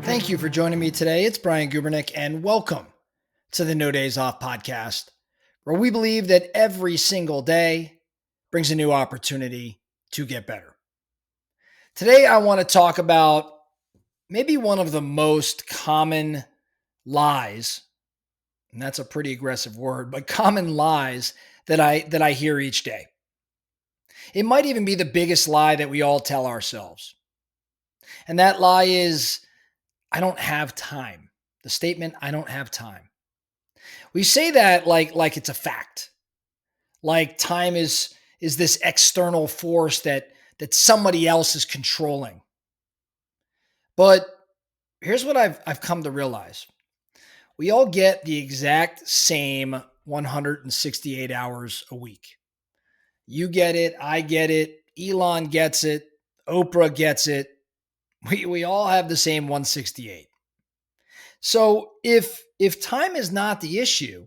Thank you for joining me today. It's Brian Gubernick, and welcome to the No Days Off podcast, where we believe that every single day brings a new opportunity to get better. Today, I want to talk about maybe one of the most common lies, and that's a pretty aggressive word, but common lies that I hear each day. It might even be the biggest lie that we all tell ourselves. And that lie is, I don't have time. The statement, I don't have time. We say that like it's a fact. Like time is this external force that somebody else is controlling. But here's what I've come to realize. We all get the exact same 168 hours a week. You get it, I get it, Elon gets it, Oprah gets it. We all have the same 168. So if time is not the issue,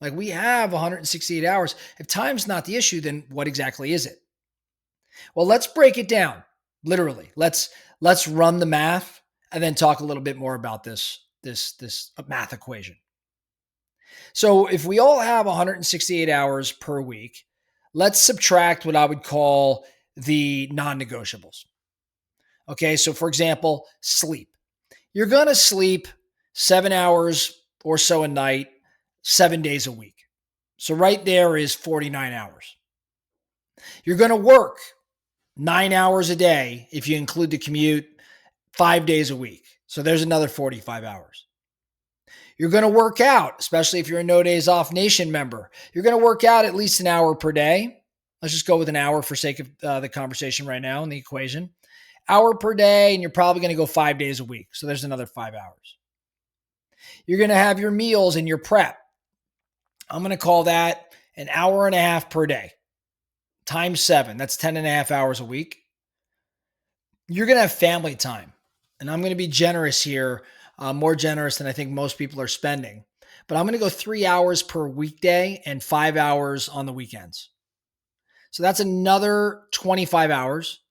like we have 168 hours, if time's not the issue, then what exactly is it? Well, let's break it down. Literally. Let's run the math and then talk a little bit more about this math equation. So if we all have 168 hours per week, let's subtract what I would call the non-negotiables. Okay, so for example, sleep. You're going to sleep 7 hours or so a night, 7 days a week. So right there is 49 hours. You're going to work 9 hours a day if you include the commute, 5 days a week. So there's another 45 hours. You're going to work out, especially if you're a No Days Off Nation member. You're going to work out at least an hour per day. Let's just go with an hour for sake of the conversation right now in the equation. Hour per day, and you're probably going to go 5 days a week. So there's another 5 hours. You're going to have your meals and your prep. I'm going to call that an hour and a half per day times 7. That's 10 and a half hours a week. You're going to have family time. And I'm going to be generous here, more generous than I think most people are spending. But I'm going to go 3 hours per weekday and 5 hours on the weekends. So that's another 25 hours.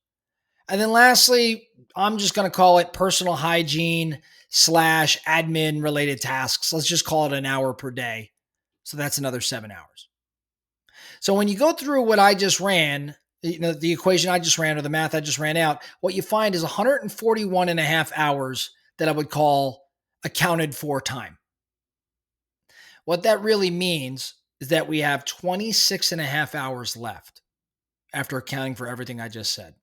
And then lastly, I'm just going to call it personal hygiene / admin related tasks. Let's just call it an hour per day. So that's another 7 hours. So when you go through what I just ran, the equation I just ran or the math I just ran out, what you find is 141 and a half hours that I would call accounted for time. What that really means is that we have 26 and a half hours left after accounting for everything I just said.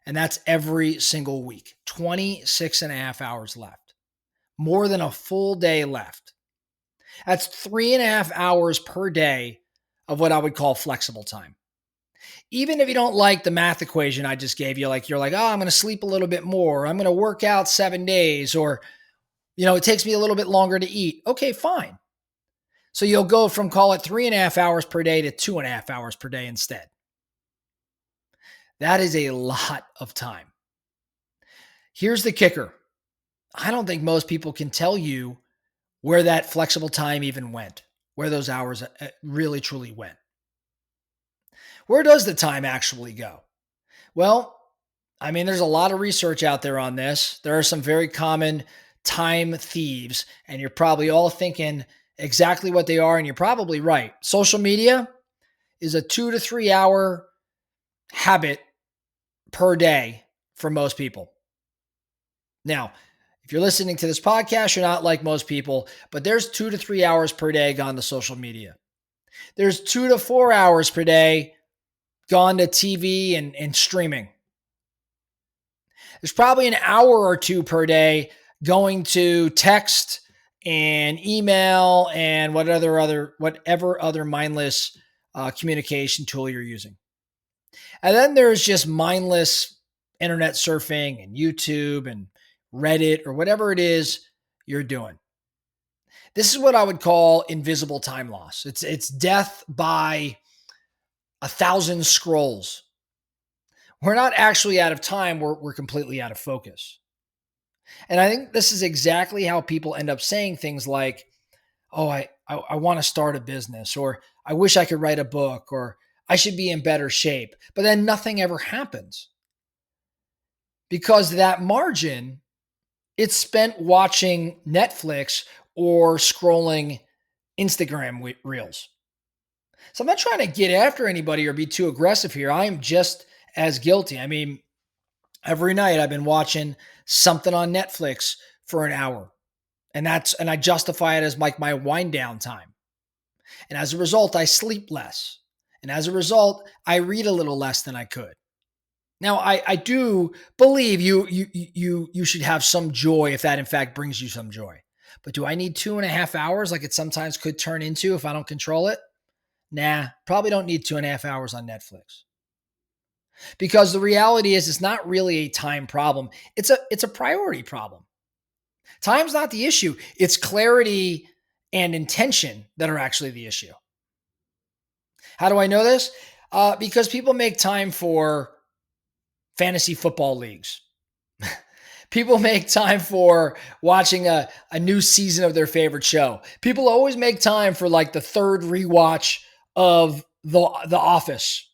And that's every single week, 26 and a half hours left, more than a full day left. That's 3.5 hours per day of what I would call flexible time. Even if you don't like the math equation I just gave you, like you're like, oh, I'm going to sleep a little bit more. I'm going to work out 7 days, or, it takes me a little bit longer to eat. Okay, fine. So you'll go from, call it 3.5 hours per day to 2.5 hours per day instead. That is a lot of time. Here's the kicker. I don't think most people can tell you where that flexible time even went, where those hours really truly went. Where does the time actually go? Well, there's a lot of research out there on this. There are some very common time thieves, and you're probably all thinking exactly what they are, and you're probably right. Social media is a 2 to 3 hour habit per day for most people. Now, if you're listening to this podcast, you're not like most people, but there's 2 to 3 hours per day gone to social media. There's 2 to 4 hours per day gone to TV and streaming. There's probably an hour or two per day going to text and email and whatever other mindless communication tool you're using. And then there's just mindless internet surfing and YouTube and Reddit or whatever it is you're doing. This is what I would call invisible time loss. It's death by 1,000 scrolls. We're not actually out of time. We're completely out of focus. And I think this is exactly how people end up saying things like, oh, I want to start a business, or I wish I could write a book, or I should be in better shape. But then nothing ever happens. because that margin, it's spent watching Netflix or scrolling Instagram reels. So I'm not trying to get after anybody or be too aggressive here. I am just as guilty. I mean, every night I've been watching something on Netflix for an hour. And I justify it as like my wind down time. And as a result, I sleep less. And as a result, I read a little less than I could. Now, I do believe you should have some joy if that in fact brings you some joy. But do I need 2.5 hours like it sometimes could turn into if I don't control it? Nah, probably don't need 2.5 hours on Netflix. Because the reality is it's not really a time problem. It's a priority problem. Time's not the issue. It's clarity and intention that are actually the issue. How do I know this? Because people make time for fantasy football leagues. People make time for watching a new season of their favorite show. People always make time for like the third rewatch of The Office.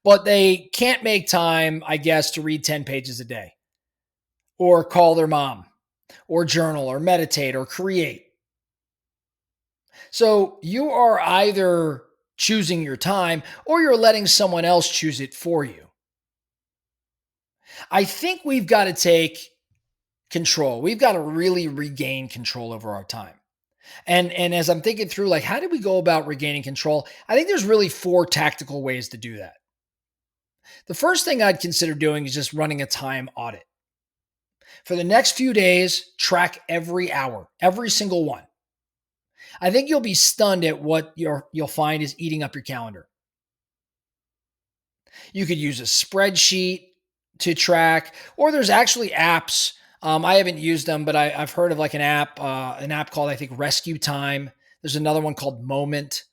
But they can't make time, I guess, to read 10 pages a day or call their mom or journal or meditate or create. So you are either choosing your time or you're letting someone else choose it for you. I think we've got to take control. We've got to really regain control over our time. And as I'm thinking through, like, how do we go about regaining control? I think there's really 4 tactical ways to do that. The first thing I'd consider doing is just running a time audit. For the next few days, track every hour, every single one. I think you'll be stunned at what you'll find is eating up your calendar. You could use a spreadsheet to track, or there's actually apps. I haven't used them, but I've heard of like an app called, I think, Rescue Time. There's another one called Moment,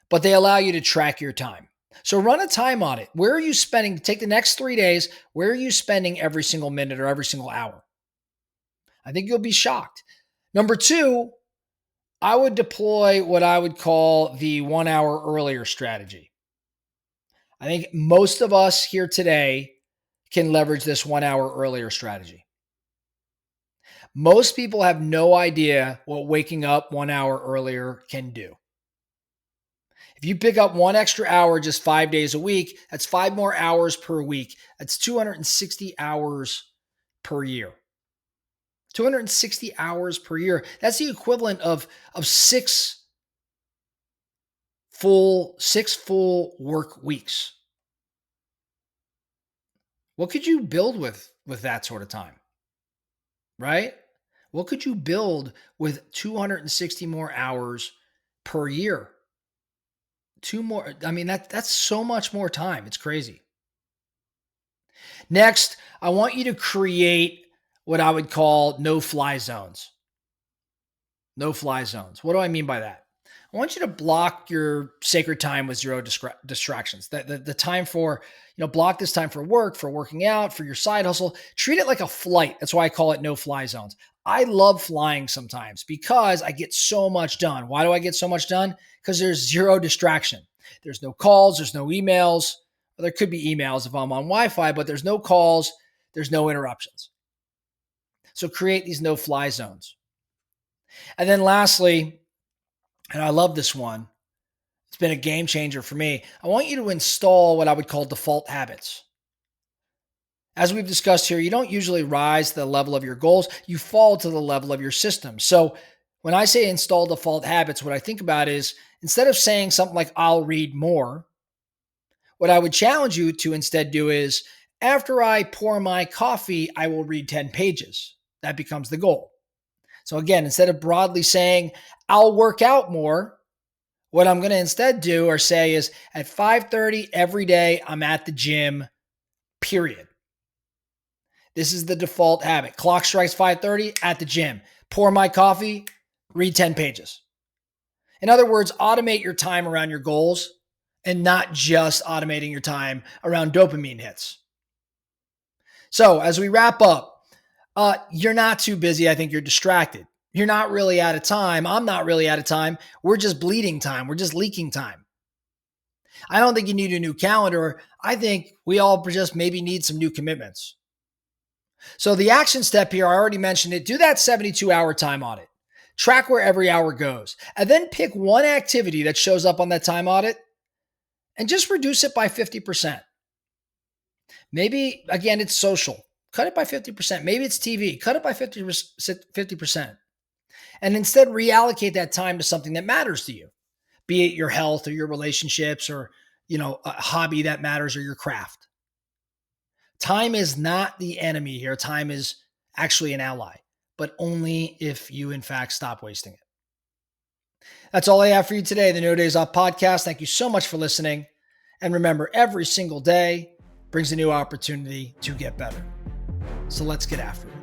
but they allow you to track your time. So run a time audit. Where are you spending? Take the next 3 days. Where are you spending every single minute or every single hour? I think you'll be shocked. Number 2, I would deploy what I would call the 1 hour earlier strategy. I think most of us here today can leverage this 1 hour earlier strategy. Most people have no idea what waking up 1 hour earlier can do. If you pick up 1 extra hour just 5 days a week, that's 5 more hours per week. That's 260 hours per year. 260 hours per year. That's the equivalent of 6 full work weeks. What could you build with that sort of time? Right? What could you build with 260 more hours per year? Two more. I mean, that's so much more time. It's crazy. Next, I want you to create what I would call no-fly zones. No-fly zones. What do I mean by that? I want you to block your sacred time with zero distractions. The time for, block this time for work, for working out, for your side hustle. Treat it like a flight. That's why I call it no-fly zones. I love flying sometimes because I get so much done. Why do I get so much done? Because there's zero distraction. There's no calls. There's no emails. Well, there could be emails if I'm on Wi-Fi, but there's no calls. There's no interruptions. So create these no-fly zones. And then lastly, and I love this one, it's been a game changer for me. I want you to install what I would call default habits. As we've discussed here, you don't usually rise to the level of your goals. You fall to the level of your system. So when I say install default habits, what I think about is instead of saying something like, I'll read more, what I would challenge you to instead do is after I pour my coffee, I will read 10 pages. That becomes the goal. So again, instead of broadly saying, I'll work out more, what I'm going to instead do or say is at 5:30 every day, I'm at the gym, period. This is the default habit. Clock strikes 5:30 at the gym. Pour my coffee, read 10 pages. In other words, automate your time around your goals and not just automating your time around dopamine hits. So as we wrap up, you're not too busy. I think you're distracted. You're not really out of time. I'm not really out of time. We're just bleeding time. We're just leaking time. I don't think you need a new calendar. I think we all just maybe need some new commitments. So the action step here, I already mentioned it. Do that 72-hour time audit. Track where every hour goes. And then pick one activity that shows up on that time audit and just reduce it by 50%. Maybe, again, it's social. Cut it by 50%. Maybe it's TV. Cut it by 50%. And instead reallocate that time to something that matters to you, be it your health or your relationships or, a hobby that matters or your craft. Time is not the enemy here. Time is actually an ally, but only if you, in fact, stop wasting it. That's all I have for you today, the No Days Off podcast. Thank you so much for listening. And remember, every single day brings a new opportunity to get better. So let's get after it.